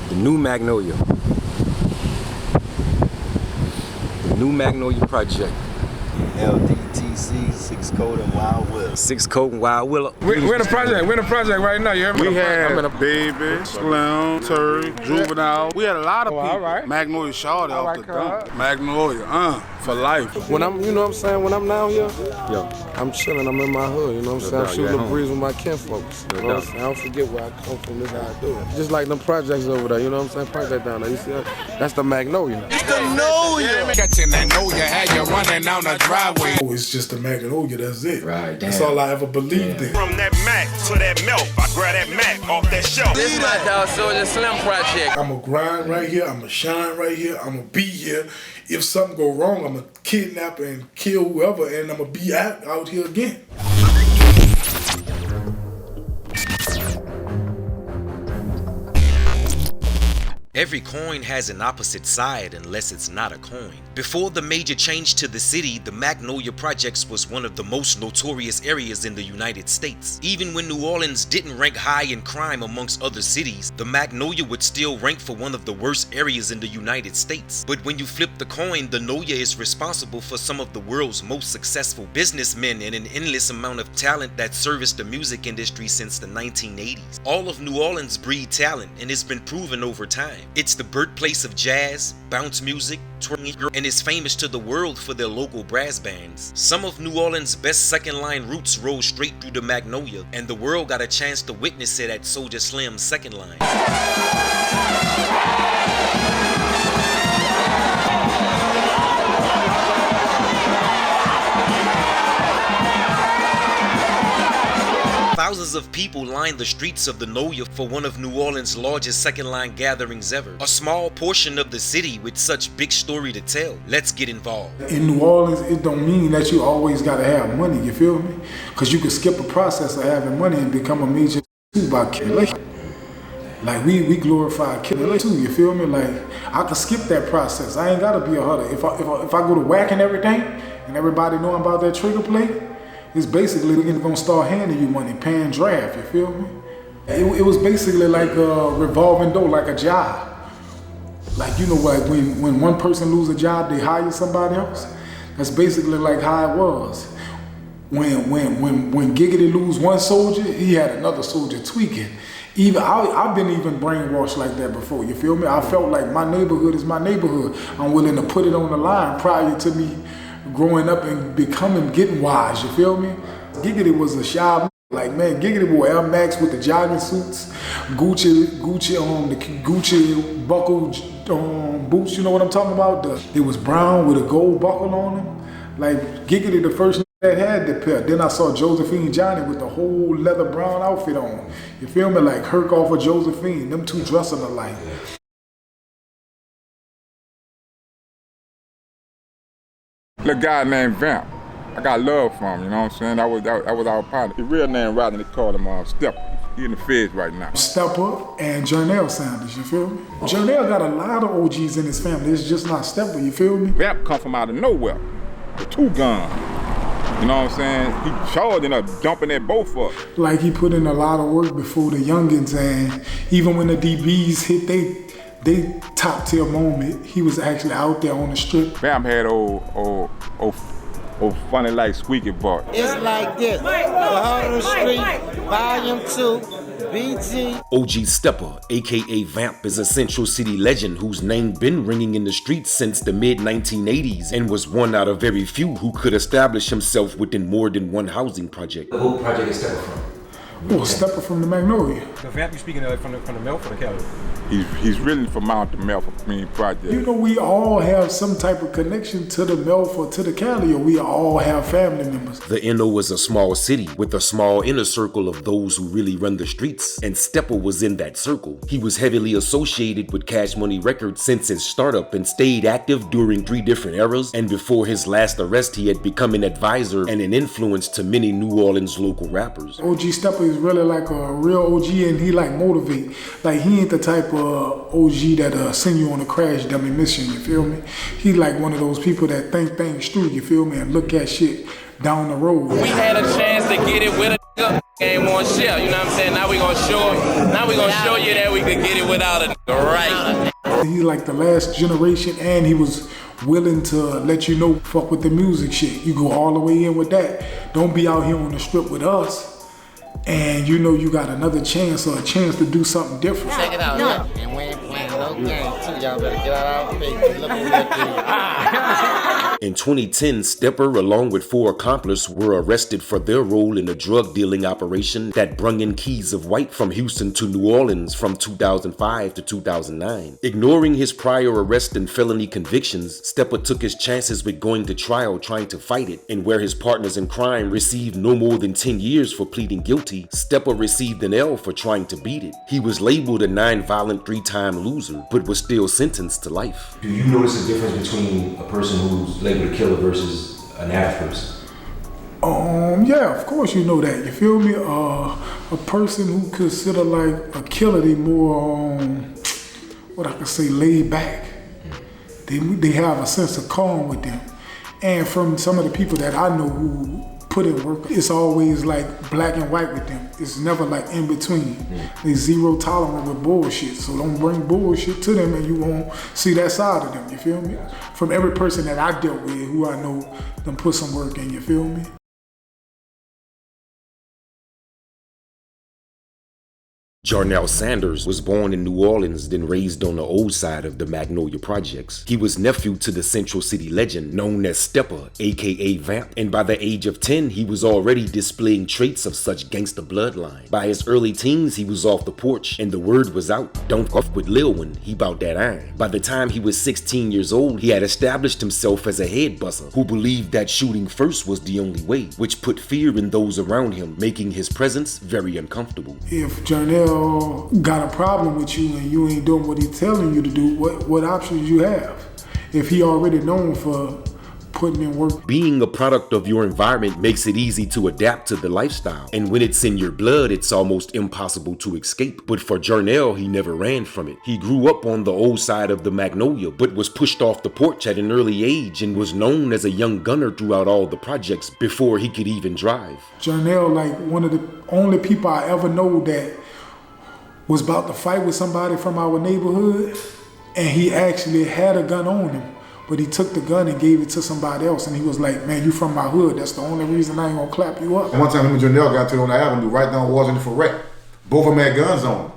The new Magnolia. The new Magnolia project. LDTC, 6 Code and Wild Willow. 6 Code and Wild Willow. We're in a project right now. You hear me? We had Baby, Slim, Terry, Juvenile. We had a lot of people. All right. Magnolia shawty off the dump. Magnolia, for life. When I'm, you know what I'm saying, when I'm down here, Yo. I'm chilling, I'm in my hood, you know what I'm saying? I'm shooting a breeze with my kinfolks. You know what I'm saying? I don't forget where I come from, this is how I do it. Just like them projects over there, you know what I'm saying? Project down there, you see that? That's the Magnolia. It's the Magnolia! Catching that Magnolia, had you running down the driveway. Oh, it's just the Magnolia, that's it. Right, that's all I ever believed in. From that Mac to that milk, I grab that Mac off that shelf. This is my dog Soulja Slim project. I'ma grind right here, I'ma shine right here, I'ma be here. If something go wrong, I'ma kidnap and kill whoever, and I'ma be out here again. Every coin has an opposite side unless it's not a coin. Before the major change to the city, the Magnolia Projects was one of the most notorious areas in the United States. Even when New Orleans didn't rank high in crime amongst other cities, the Magnolia would still rank for one of the worst areas in the United States. But when you flip the coin, the Noya is responsible for some of the world's most successful businessmen and an endless amount of talent that serviced the music industry since the 1980s. All of New Orleans breed talent, and it's been proven over time. It's the birthplace of jazz, bounce music, twirling, and is famous to the world for their local brass bands. Some of New Orleans' best second-line routes roll straight through the Magnolia, and the world got a chance to witness it at Soulja Slim's second line. Thousands of people lined the streets of the Noya for one of New Orleans' largest second-line gatherings ever. A small portion of the city with such big story to tell. Let's get involved. In New Orleans, it don't mean that you always gotta have money, you feel me? Cause you can skip a process of having money and become a major by Killa. Like we glorify Killa too, you feel me? Like I can skip that process. I ain't gotta be a hunter. If I go to whack and everything, and everybody know about that trigger play, it's basically gonna start handing you money, paying draft, you feel me? It was basically like a revolving door, like a job. Like, you know what, when one person lose a job, they hire somebody else. That's basically like how it was. When Giggity lose one soldier, he had another soldier tweaking. I've been even brainwashed like that before, you feel me? I felt like my neighborhood is my neighborhood. I'm willing to put it on the line prior to me growing up and getting wise, you feel me? Giggity was a shy, like man, Giggity wore Air Max with the jogging suits, Gucci buckle boots, you know what I'm talking about? It was brown with a gold buckle on them. Like Giggity, the first that had the pair. Then I saw Josephine Johnny with the whole leather brown outfit on. You feel me? Like Herc off of Josephine, them two dressing alike. Little guy named Vamp. I got love for him, you know what I'm saying? That was our partner. His real name, rather, they called him Steppa. He in the feds right now. Steppa and Jarnell Sanders, you feel me? Jarnell got a lot of OGs in his family. It's just not Steppa, you feel me? Vamp come from out of nowhere with 2 guns. You know what I'm saying? He charged and dumping that both up. Like he put in a lot of work before the youngins, and even when the DBs hit they top tier moment, he was actually out there on the strip. Vamp had old funny like squeaky voice. It's like this. The Heart of the Street, Volume 2. BG. OG Steppa, aka Vamp, is a Central City legend whose name been ringing in the streets since the mid-1980s and was one out of very few who could establish himself within more than one housing project. The whole project is Steppa from? Oh, Steppa from the Magnolia. The Vamp, you speaking from the Melford or Cali? He's really from Mount the Melford Community Project. You know, we all have some type of connection to the Melford, to the Cali, or we all have family members. The NO was a small city with a small inner circle of those who really run the streets, and Steppa was in that circle. He was heavily associated with Cash Money Records since his startup and stayed active during 3 different eras, and before his last arrest he had become an advisor and an influence to many New Orleans local rappers. OG Steppa is really like a real OG, and he like motivate. Like he ain't the type of OG that send you on a crash dummy mission, you feel me? He like one of those people that think things through, you feel me, and look at shit down the road. We had a chance to get it with a nigga. game on shell, you know what I'm saying? Now we gonna show you that we could get it without a right. He's like the last generation, and he was willing to let you know, fuck with the music shit. You go all the way in with that. Don't be out here on the strip with us, and you know you got another chance or a chance to do something different. Check it out, yeah. And we ain't playing no games too. Y'all better get out our face. Look at In 2010, Steppa, along with 4 accomplices, were arrested for their role in a drug dealing operation that brung in keys of white from Houston to New Orleans from 2005 to 2009. Ignoring his prior arrest and felony convictions, Steppa took his chances with going to trial trying to fight it, and where his partners in crime received no more than 10 years for pleading guilty, Steppa received an L for trying to beat it. He was labeled a non-violent 3-time loser, but was still sentenced to life. Do you notice a difference between a person who's labeled a killer versus an average person? Yeah, of course you know that. You feel me? A person who consider like a killer, they more what I could say, laid back. They have a sense of calm with them. And from some of the people that I know who put in work, it's always like black and white with them. It's never like in between. They zero tolerant with bullshit. So don't bring bullshit to them and you won't see that side of them, you feel me? From every person that I dealt with who I know, them put some work in, you feel me? Jarnell Sanders was born in New Orleans, then raised on the old side of the Magnolia projects. He was nephew to the Central City legend known as Steppa, aka Vamp, and by the age of 10, he was already displaying traits of such gangster bloodline. By his early teens, he was off the porch, and the word was out, don't fuck with Lil One, he bout that iron. By the time he was 16 years old, he had established himself as a head busser who believed that shooting first was the only way, which put fear in those around him, making his presence very uncomfortable. If Jarnell got a problem with you and you ain't doing what he's telling you to do, what options you have? If he already known for putting in work. Being a product of your environment makes it easy to adapt to the lifestyle, and when it's in your blood, it's almost impossible to escape. But for Jarnell, he never ran from it. He grew up on the old side of the Magnolia, but was pushed off the porch at an early age and was known as a young gunner throughout all the projects before he could even drive. Jarnell, like one of the only people I ever know that was about to fight with somebody from our neighborhood, and he actually had a gun on him, but he took the gun and gave it to somebody else, and he was like, man, you from my hood, that's the only reason I ain't gonna clap you up. And one time him and Jarnell got to it on the avenue, right down Washington for wreck. Both of them had guns on them.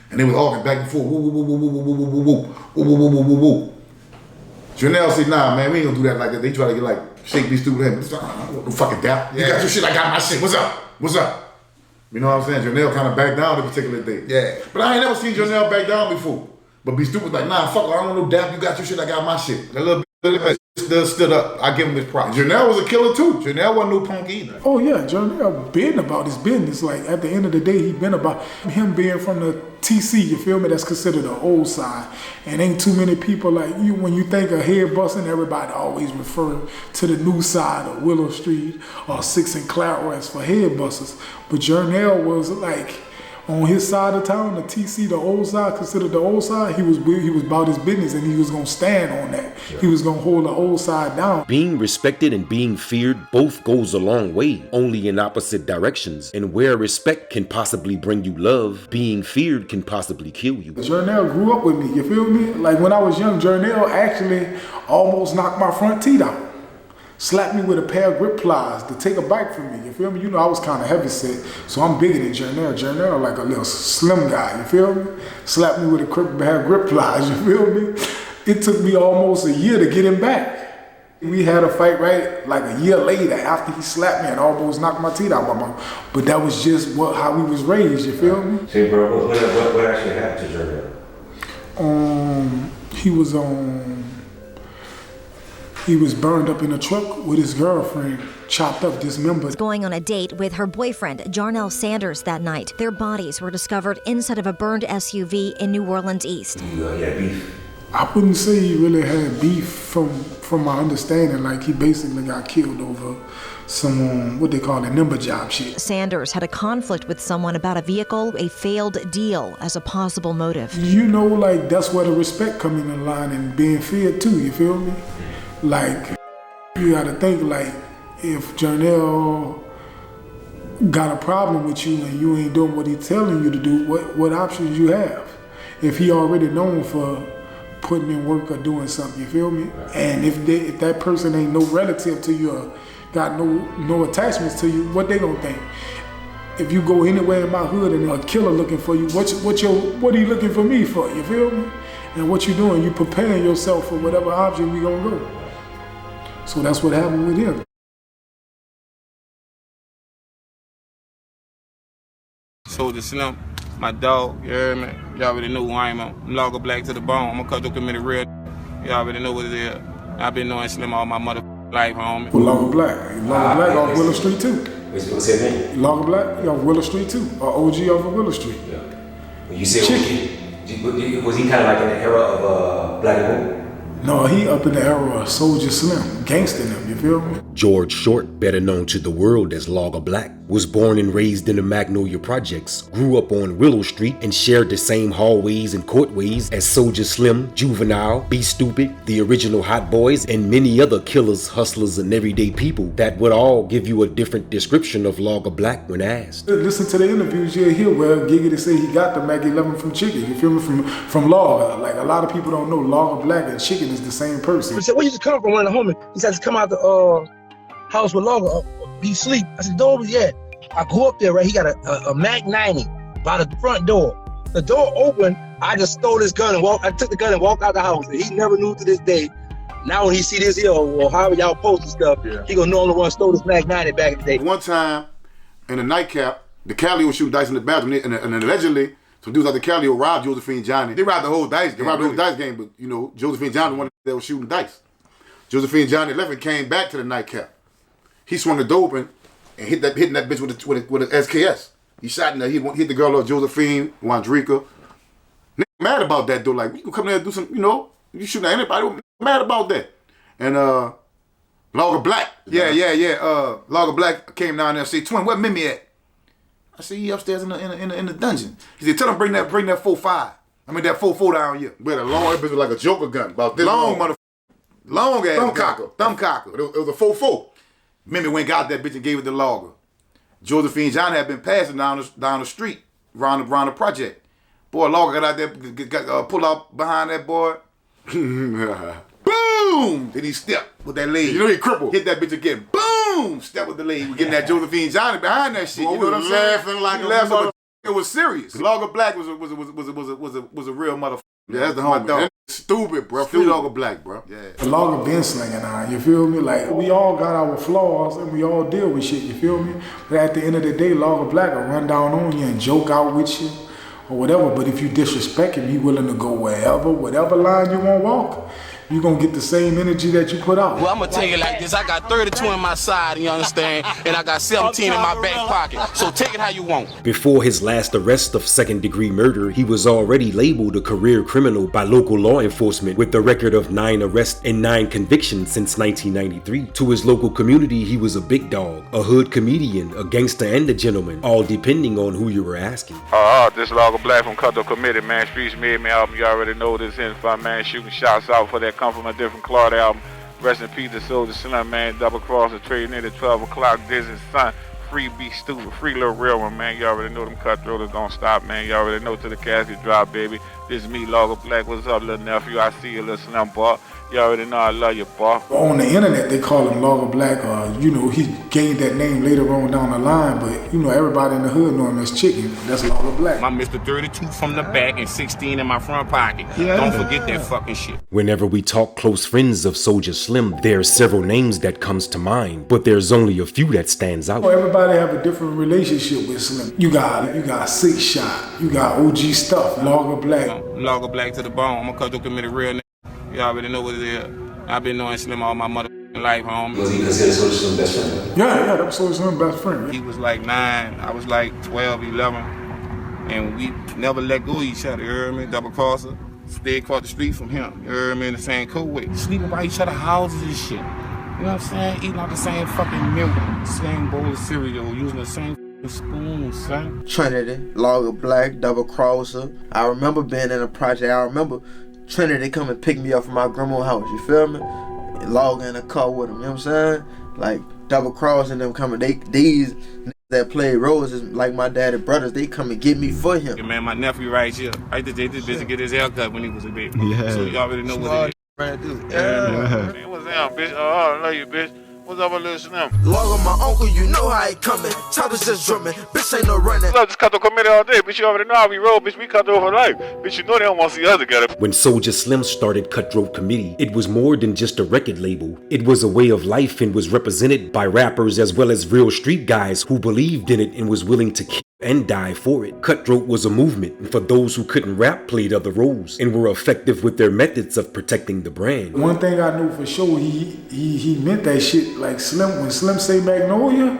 And they was arguing back and forth, woo, woo, woo, woo, woo, woo, woo, woo, woo, woo, woo, woo, woo, woo. Jarnell said, nah, man, we ain't gonna do that like that. They try to get like, shake these stupid heads. No fucking doubt. You got your shit, I got my shit. What's up? What's up? You know what I'm saying? Jarnell kind of backed down that particular day. Yeah. But I ain't never seen Jarnell back down before. But be stupid like, nah, fuck, I don't want no doubt. You got your shit, I got my shit. That little bit stood up. I give him his props. Jarnell was a killer too. Jarnell wasn't no punk either. Oh yeah, Jarnell been about his business. Like at the end of the day, he been about him being from the TC, you feel me? That's considered the old side. And ain't too many people like you, when you think of head busting, everybody always refer to the new side of Willow Street or 6 and Clarence for head busters. But Jarnell was like, on his side of town, the TC, the old side, considered the old side, he was about his business and he was gonna stand on that. He was gonna hold the old side down. Being respected and being feared both goes a long way, only in opposite directions. And where respect can possibly bring you love, being feared can possibly kill you. Jarnell grew up with me, you feel me? Like when I was young, Jarnell actually almost knocked my front teeth out. Slapped me with a pair of grip pliers to take a bite from me, you feel me? You know, I was kind of heavy set, so I'm bigger than Jarnell. Jarnell like a little slim guy, you feel me? Slapped me with a pair of grip pliers, you feel me? It took me almost a year to get him back. We had a fight right like a year later after he slapped me and almost knocked my teeth out my mouth. But that was just how we was raised, you feel me? Say, bro, what actually happened to Jarnell? He was burned up in a truck with his girlfriend, chopped up, dismembered. Going on a date with her boyfriend, Jarnell Sanders, that night. Their bodies were discovered inside of a burned SUV in New Orleans East. You had beef? I wouldn't say he really had beef from my understanding. Like he basically got killed over some, what they call a number job shit. Sanders had a conflict with someone about a vehicle, a failed deal as a possible motive. You know, like that's where the respect come in line and being feared too, you feel me? Like, you gotta think like, if Jarnell got a problem with you and you ain't doing what he's telling you to do, what options you have? If he already known for putting in work or doing something, you feel me? And if that person ain't no relative to you or got no attachments to you, what they gonna think? If you go anywhere in my hood and a killer looking for you, what are you looking for me for? You feel me? And what you doing? You preparing yourself for whatever option we gonna go. So that's what happened with him. Soulja Slim, my dog, you heard me? Y'all already know who I am. I'm Logga Black to the bone. I'm a cultural committed real. Y'all already know what it is. I've been knowing Slim all my mother life, homie. Well, Logga Black. Logga Black off Willow Street too. What's his name? Logga Black off Willow Street too. Or OG off of Willow Street. Yeah. When you say OG, was he kind of like in the era of Black and Blue? No, he up in the era of Soulja Slim, Gangsta them, you feel me? George Short, better known to the world as Logga Black, was born and raised in the Magnolia projects, grew up on Willow Street, and shared the same hallways and courtways as Soulja Slim, Juvenile, Be Stupid, the original Hot Boys, and many other killers, hustlers, and everyday people that would all give you a different description of Logga Black when asked. Listen to the interviews you'll hear where Giggity say he got the Mac 11 from Chicken, you feel me? From Logga. Like a lot of people don't know Logga Black and Chicken is the same person. I said, where you just come from? One of the homies. He said, just come out the house with Logga, be sleep. I said, door was yeah. I go up there, right? He got a Mac 90 by the front door. The door opened, I just stole his gun and I took the gun and walked out the house. And he never knew to this day. Now when he see this here, or however y'all post and stuff, he gonna know the one stole this Mac 90 back in the day. One time, in a nightcap, the Cali was shooting dice in the bathroom, and allegedly, some dudes out the Cali robbed Josephine Johnny. They robbed the whole dice game. They robbed the whole dice game, but you know, Josephine Johnny was one that was shooting dice. Josephine Johnny left and came back to the nightcap. He swung the door open and hitting that bitch with an SKS. He shot in there. He hit the girl up, Josephine, Wandrika. Nigga mad about that though. Like, we can come there and do some, you know, you shooting at anybody. Mad about that. And Logga Black. Yeah. Logga Black came down there and said, Twin, where Mimi at? I said, he upstairs in the dungeon. He said, tell him bring that 4.5. I mean that 4.4 down here. With a long, it was like a Joker gun. About this long motherfucker. Long ass thumb cocker. It was a 4.4. Mimi went got that bitch and gave it to Logga. Josephine Johnny had been passing down the street, around the project. Boy, Logga got out there, pulled out behind that boy. Boom! Then he stepped with that leg. You know he crippled. Hit that bitch again. Boom! Step with the leg. We getting that Josephine Johnny behind that shit. Boy, you know what I'm saying? Laughing like a motherfucker. It was serious. Logga Black was a real motherfucker. Yeah, that's the homie. Stupid, bro. Free Logga Black, bro. Yeah. Logga been slinging on, you feel me? Like, we all got our flaws and we all deal with shit, you feel me? But at the end of the day, Logga Black will run down on you and joke out with you or whatever. But if you disrespect him, he willing to go whatever line you want to walk. You're going to get the same energy that you put out. Well, I'm going to tell you like this. I got 32 in my side, you understand? And I got 17 in my back pocket. So take it how you want. Before his last arrest of second-degree murder, he was already labeled a career criminal by local law enforcement with a record of 9 arrests and 9 convictions since 1993. To his local community, he was a big dog, a hood comedian, a gangster, and a gentleman, all depending on who you were asking. This Logga Black from Cultural Committee, man. Streets made me album. You already know this info, man. Shooting shots out for that Come From a Different Cloth album. Rest in peace to Soulja Slim, man. Double cross the trade near the 12 o'clock. Disney Sun. Free Be Stupid. Free Little Real One, man. You already know them cutthroaters don't stop, man. You already know till the casket drop, baby. This is me, Logga Black. What's up, little nephew? I see you, little Slim boy. You already know I love you, boy. On the internet, they call him Logga Black. You know, he gained that name later on down the line, but you know, everybody in the hood know him as Chicken. That's Logga Black. My Mr. 32 from the back and 16 in my front pocket. Yeah. Don't forget that fucking shit. Whenever we talk close friends of Soulja Slim, there are several names that comes to mind, but there's only a few that stands out. Everybody have a different relationship with Slim. You got 6 Shot, you got OG Stuff, Logga Black. Logga Black to the bone. I'm a cultural committee real nigga. You already know what it is. I've been knowing Slim all my life, homie. Was he considered Soulja Slim's best friend? Yeah, that was Soulja Slim's best friend. Yeah. He was like 9, I was like 12, 11, and we never let go of each other, you heard me? Double crosser, stay across the street from him, you heard me? In the same co-way. Sleeping by each other's houses and shit. You know what I'm saying? Eating out the same fucking meal, same bowl of cereal, using the same spoon, son. Trinity, Logga Black, double crosser. I remember being in a project. I remember Trinity come and pick me up from my grandma's house, you feel me? Logga in a car with him, you know what I'm saying? Like, double crossing them coming, these that played roles is like my daddy brothers. They come and get me for him. Yeah, man, my nephew right here. I just did this bitch to get his hair cut when he was a baby. Yeah. So you already know what it is. Yeah. Man, what's up, bitch? Oh, I love you, bitch. What's up with Lil Slim? Logga, my uncle, you know how he coming. Choppers just drumming. Bitch ain't no running. Love this Cutthroat committee all day, bitch. You already know how we roll, bitch. We Cutthroat for life. Bitch, you know they don't want to see us together. When Soulja Slim started Cutthroat Committee, it was more than just a record label. It was a way of life and was represented by rappers as well as real street guys who believed in it and was willing to kill and die for it. Cutthroat was a movement, and for those who couldn't rap, played other roles and were effective with their methods of protecting the brand. One thing I knew for sure, he meant that shit. Like Slim, when Slim say Magnolia,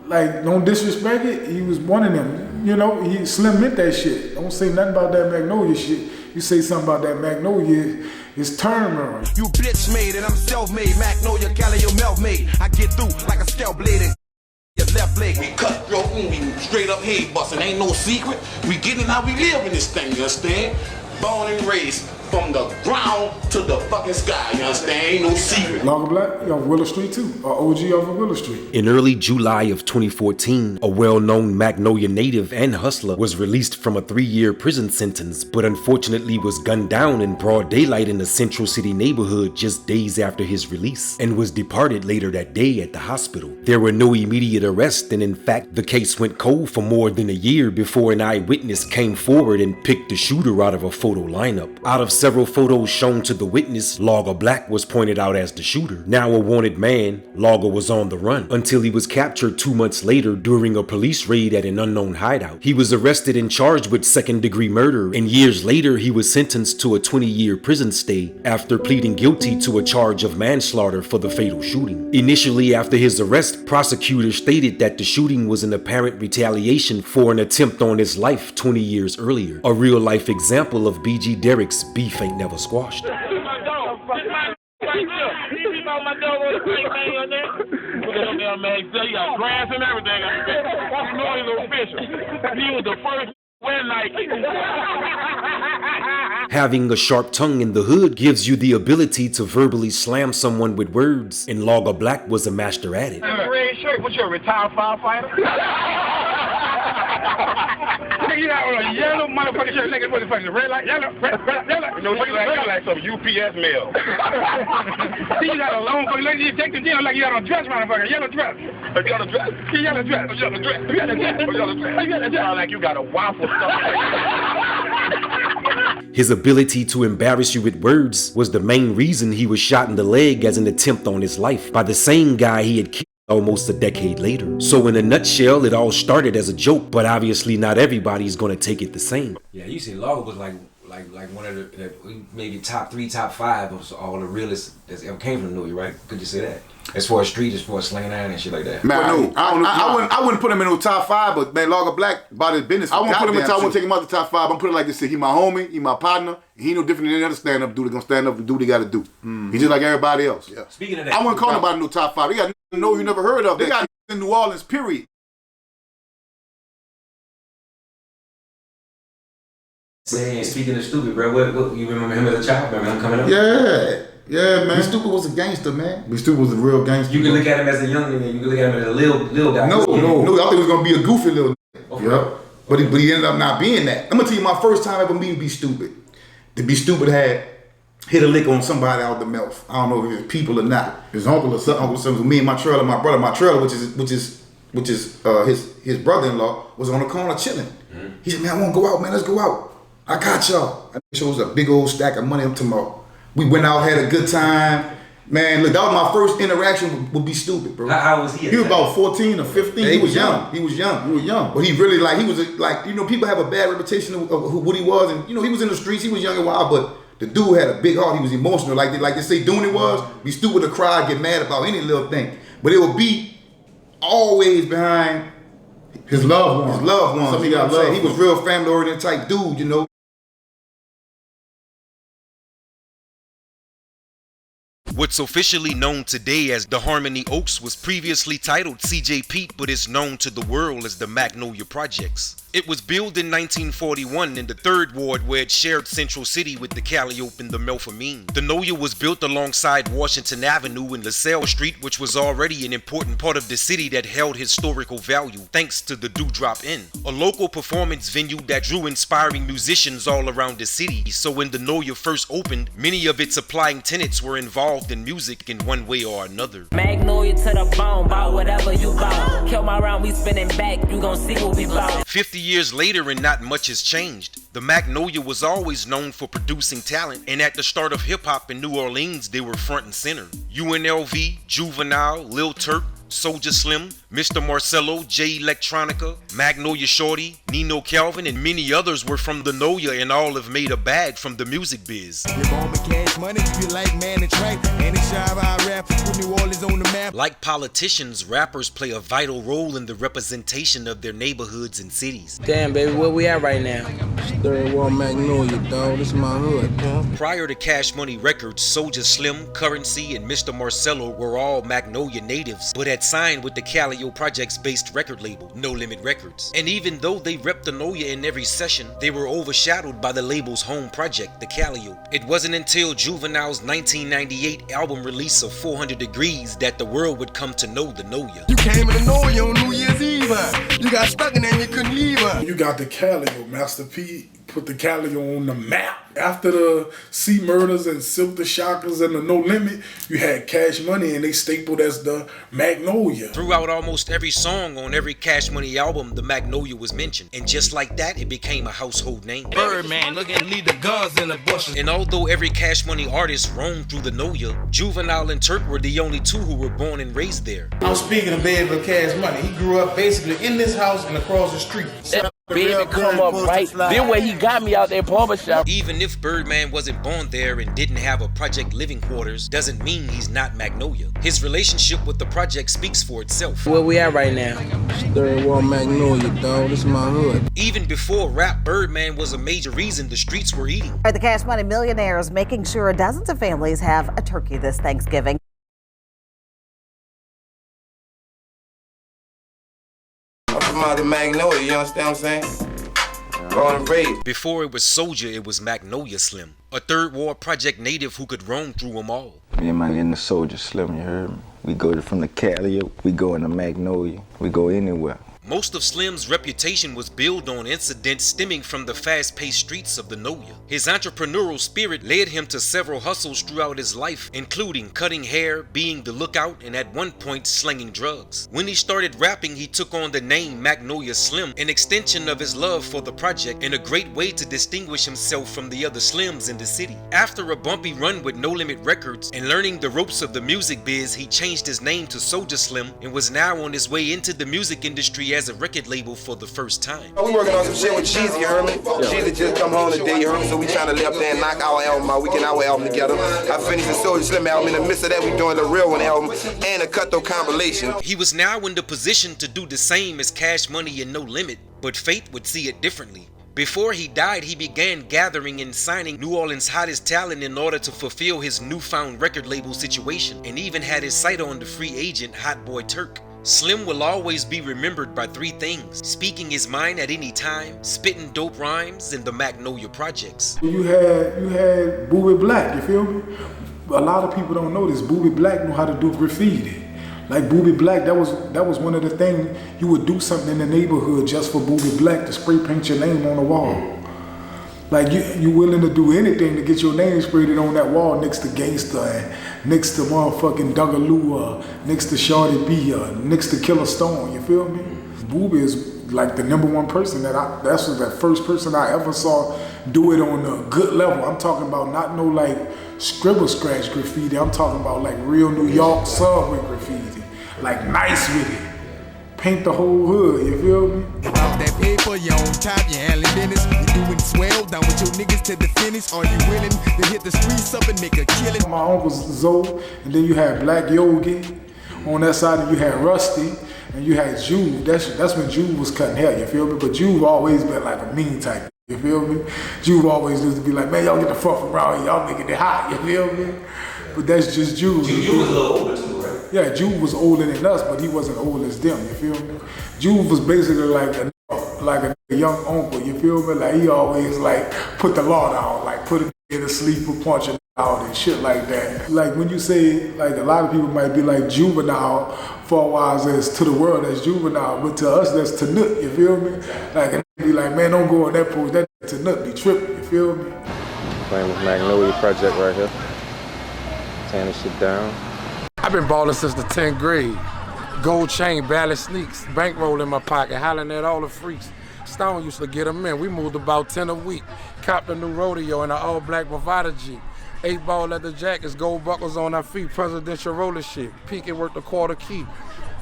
like don't disrespect it, he was one of them. You know, Slim meant that shit. Don't say nothing about that Magnolia shit. You say something about that Magnolia, it's turnaround. You bitch made and I'm self-made. Magnolia, Killa, you melt made. I get through like a scalp blade. Your left leg, we cutthroat, we straight up head busting. Ain't no secret. We getting how we live in this thing, you understand? Born and raised from the ground to the fucking sky, you understand? Ain't no secret. Logga Black, off Willow Street too. OG off of Willow Street. In early July of 2014, a well-known Magnolia native and hustler was released from a 3-year prison sentence, but unfortunately was gunned down in broad daylight in a Central City neighborhood just days after his release, and was departed later that day at the hospital. There were no immediate arrests, and in fact, the case went cold for more than a year before an eyewitness came forward and picked the shooter out of a photo lineup. Out of several photos shown to the witness, Logga Black was pointed out as the shooter. Now a wanted man, Logga was on the run until he was captured 2 months later during a police raid at an unknown hideout. He was arrested and charged with second-degree murder, and years later he was sentenced to a 20-year prison stay after pleading guilty to a charge of manslaughter for the fatal shooting. Initially after his arrest, prosecutors stated that the shooting was an apparent retaliation for an attempt on his life 20 years earlier, a real-life example of B.G. Derrick's beef ain't never squashed. Having a sharp tongue in the hood gives you the ability to verbally slam someone with words, and Logga Black was a master at it. Red shirt, what, you a retired firefighter? Nigga, you got on a yellow motherfucking shirt, nigga, what the fuck is it, red light, yellow, red light? No, you like some UPS mail. See, you got a long fucking lady, you take the deal like you got on a dress, motherfucker, yellow dress. A yellow dress? Yellow dress, a yellow dress, a yellow dress, a yellow dress. A yellow dress. Like you got a waffle stuff. His ability to embarrass you with words was the main reason he was shot in the leg as an attempt on his life by the same guy he had killed almost a decade later. So in a nutshell, it all started as a joke, but obviously not everybody's gonna take it the same. Yeah, you see Logga was like one of the maybe top 3, top 5 of all the realists that ever came from New York, right? Could you say that? As far as street, as far as slanging iron and shit like that. Man, I wouldn't put him in no top 5, but man, Logga Black about his business. I wouldn't put him in top. I wouldn't take him out the top 5. I'm putting it like this: he my homie, he my partner. He no different than any other stand-up dude. Gonna stand up and do what he got to do. He's just like everybody else. Yeah. Speaking of that, I wouldn't call nobody no top 5. They got no you never heard of. They got in New Orleans. Period. Saying, speaking of stupid, bro, what you remember him as a child? Remember him coming up? Yeah, man. Be Stupid was a gangster, man. Be Stupid was a real gangster. You can look at him as a young man. You can look at him as a little guy. No. I thought he was gonna be a goofy little. Okay. Yep. But he ended up not being that. I'm gonna tell you my first time ever meeting Be Stupid. The Be Stupid had hit a lick on somebody out the mouth. I don't know if it was people or not. His uncle or something. Me and my trailer, my brother, which is his brother-in-law, was on the corner chilling. He said, "Man, I want to go out, man. Let's go out. I got y'all." I chose a big old stack of money up tomorrow. We went out, had a good time. Man, look, that was my first interaction with Be Stupid, bro. How was he? He was about 14 or 15. He was young. He was young. But he really people have a bad reputation of what he was. And, he was in the streets. He was young and wild, but the dude had a big heart. He was emotional. Like they say doing it was, Be Stupid to cry, get mad about any little thing. But it would be always behind his loved ones. Something you gotta say. He was real family-oriented type dude, What's officially known today as the Harmony Oaks was previously titled CJ Pete, but is known to the world as the Magnolia Projects. It was built in 1941 in the 3rd Ward, where it shared Central City with the Calliope and the Melpomene. The Nolia was built alongside Washington Avenue and LaSalle Street, which was already an important part of the city that held historical value thanks to the Dewdrop Inn, a local performance venue that drew inspiring musicians all around the city. So when the Nolia first opened, many of its supplying tenants were involved in music in one way or another. Magnolia to the bone, bout whatever you bout. Kill my round, we spinning back, you gon' see what we bout. 50 years later and not much has changed. The Magnolia was always known for producing talent, and at the start of hip-hop in New Orleans, they were front and center. UNLV, Juvenile, Lil Turk, Soulja Slim, Mr. Marcello, J Electronica, Magnolia Shorty, Nino Calvin, and many others were from the Nolia, and all have made a bag from the music biz. Like politicians, rappers play a vital role in the representation of their neighborhoods and cities. Damn, baby, where we at right now? 3rd Ward Magnolia, dog. This is my hood, huh? Prior to Cash Money Records, Soulja Slim, Currency, and Mr. Marcello were all Magnolia natives, but had signed with the Calliope Projects-based record label, No Limit Records. And even though they repped the Nolia in every session, they were overshadowed by the label's home project, the Calliope. It wasn't until Juvenile's 1998 album release of 400 Degrees that the world would come to know the Nolia. You came in the Nolia on New Year's Eve. You got stuck in there and you couldn't leave her. You got the Calliope, Master P put the Calliope on the map. After the C Murders and Silk the Shockers and the No Limit, you had Cash Money and they stapled as the Magnolia. Throughout almost every song on every Cash Money album, the Magnolia was mentioned. And just like that, it became a household name. Birdman, look at leave the guns in the bushes. And although every Cash Money artist roamed through the Nolia, Juvenile and Turk were the only two who were born and raised there. I'm speaking of Baby Cash Money. He grew up basically in this house and across the street. Baby come up right then where he got me out there barbershop. Even if Birdman wasn't born there and didn't have a project living quarters, doesn't mean he's not Magnolia. His relationship with the project speaks for itself. Where we at right now? 3rd Ward Magnolia, dog. This is my hood. Even before rap, Birdman was a major reason the streets were eating. The Cash Money millionaires making sure dozens of families have a turkey this Thanksgiving. I'm the Magnolia, you understand what I'm saying? Born and raised. Before it was Soulja, it was Magnolia Slim, a 3rd Ward Project native who could roam through them all. Me and my nigga Soulja Slim, you heard me? We go from the Calliope, we go into Magnolia, we go anywhere. Most of Slim's reputation was built on incidents stemming from the fast-paced streets of the Nolia. His entrepreneurial spirit led him to several hustles throughout his life, including cutting hair, being the lookout, and at one point slinging drugs. When he started rapping, he took on the name Magnolia Slim, an extension of his love for the project and a great way to distinguish himself from the other Slims in the city. After a bumpy run with No Limit Records and learning the ropes of the music biz, he changed his name to Soulja Slim and was now on his way into the music industry as a record label for the first time. We working on some shit with Cheesy, you heard me? Cheesy just come home today, you heard me? So we trying to lay up there and knock our album out. We get our album together. I finished the Soulja Slim album. In the midst of that, we doing the Real One album and a Cutthroat compilation. He was now in the position to do the same as Cash Money and No Limit, but fate would see it differently. Before he died, he began gathering and signing New Orleans' hottest talent in order to fulfill his newfound record label situation, and even had his sight on the free agent Hot Boy Turk. Slim will always be remembered by 3 things: speaking his mind at any time, spitting dope rhymes, and the Magnolia Projects. You had Booby Black, you feel me? A lot of people don't know this. Booby Black knew how to do graffiti. Like Booby Black, that was one of the things, you would do something in the neighborhood just for Booby Black to spray paint your name on the wall. Like you willing to do anything to get your name sprayed on that wall next to Gangsta and next to motherfucking Dougaloo, next to Shorty B, next to Killa Stone, you feel me? Booby is like the #1 person that's the first person I ever saw do it on a good level. I'm talking about not no like scribble scratch graffiti. I'm talking about like real New York subway graffiti. Like nice with it. Paint the whole hood, you feel me? Off that paper, you on top, you handling business. You doing swell, down with your niggas to the finish. Are you willing to hit the streets up and make a killing? My uncle's Zoe, and then you had Black Yogi. On that side, and you had Rusty, and you had Juve. That's when Juve was cutting hair, you feel me? But Juve always been like a mean type, you feel me? Juve always used to be like, man, y'all get the fuck from around here, y'all making it hot, you feel me? But that's just Juve. Juve was a little older too, right? Yeah, Juve was older than us, but he wasn't old as them, you feel me? Juve was basically like a young uncle, you feel me? Like he always like put the law down, like put a nigga to sleep or punch him out and shit like that. Like when you say, like a lot of people might be like juvenile for a while as to the world that's juvenile, but to us that's Tanut, you feel me? Like and be like, man, don't go on that post, that Tanut be tripping, you feel me? Playing with Magnolia project right here. Tearing this shit down. I've been balling since the 10th grade. Gold chain, ballad sneaks, bankroll in my pocket, hollering at all the freaks. Stone used to get them in. We moved about 10 a week. Copped a new rodeo in an all-black Bravada Jeep. 8-ball leather jackets, gold buckles on our feet, presidential roller shit. Peaking worth a quarter key.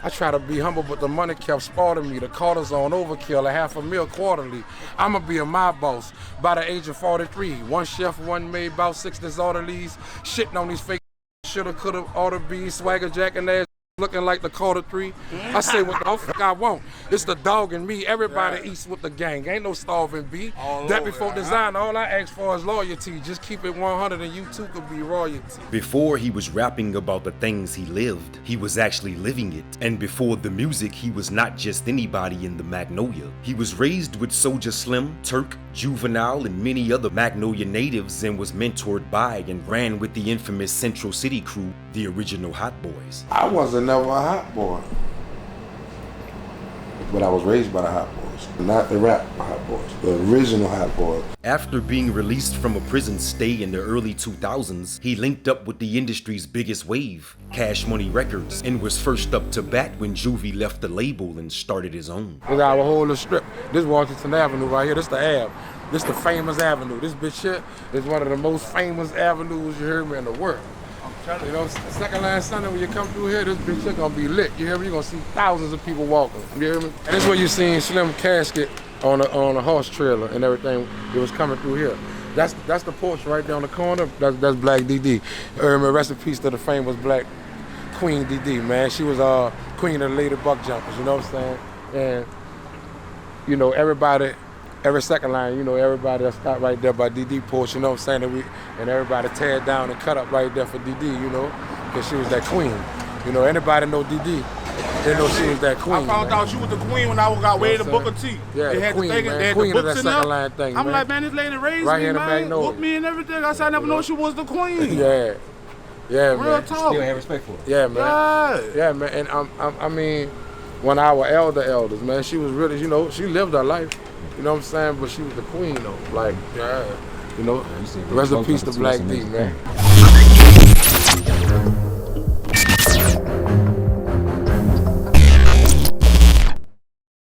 I try to be humble, but the money kept spotting me. The quarters on overkill, $500,000 quarterly. I'ma be a mob boss by the age of 43. One chef, one maid, about 6 disorderlies. Shitting on these fake shoulda, coulda, oughta be, swagger jacking ass. Looking like the Carter 3. I say what the fuck I want. It's the dog in me. Everybody eats with the gang. Ain't no starving B. That before design, all I ask for is loyalty. Just keep it 100 and you too could be royalty. Before he was rapping about the things he lived, he was actually living it. And before the music, he was not just anybody in the Magnolia. He was raised with Soulja Slim, Turk, Juvenile, and many other Magnolia natives and was mentored by and ran with the infamous Central City crew, the original Hot Boys. I wasn't never a hot boy, but I was raised by the Hot Boys, not the rap Hot Boys, the original Hot Boys. After being released from a prison stay in the early 2000s, he linked up with the industry's biggest wave, Cash Money Records, and was first up to bat when Juvie left the label and started his own. This our whole little strip. This Washington Avenue right here, this the Ave. This the famous avenue. This bitch here is one of the most famous avenues, you hear me, in the world. You know, second line Sunday when you come through here, this bitch here gonna be lit. You hear me? You're gonna see thousands of people walking. You hear me? And this is where you seen Slim casket on a horse trailer and everything. It was coming through here. That's the porch right there on the corner. That's Black DD. Rest in peace to the famous Black Queen DD, man. She was queen of the Lady Buck Jumpers. You know what I'm saying? And you know everybody. Every second line, you know, everybody that stopped right there by DD porch, you know what I'm saying? And everybody tear down and cut up right there for DD, you know, because she was that queen. You know, anybody know DD, they know she was that queen. I found out she was the queen when I got way to Booker T. Yeah, they had queen, the thing, man. They had Queen the of that books second in line thing, I'm man. like, man, this lady raised right me, in man, the whooped me and everything. I said I never know she was the queen. Yeah, yeah, Real man. talk. Still have respect for her. Yeah, man. Yeah, man. And I mean, when our elders, man, she was really, you know, she lived her life. You know what I'm saying? But she was the queen, though. Like, yeah, you know. Rest in peace to Black D, man.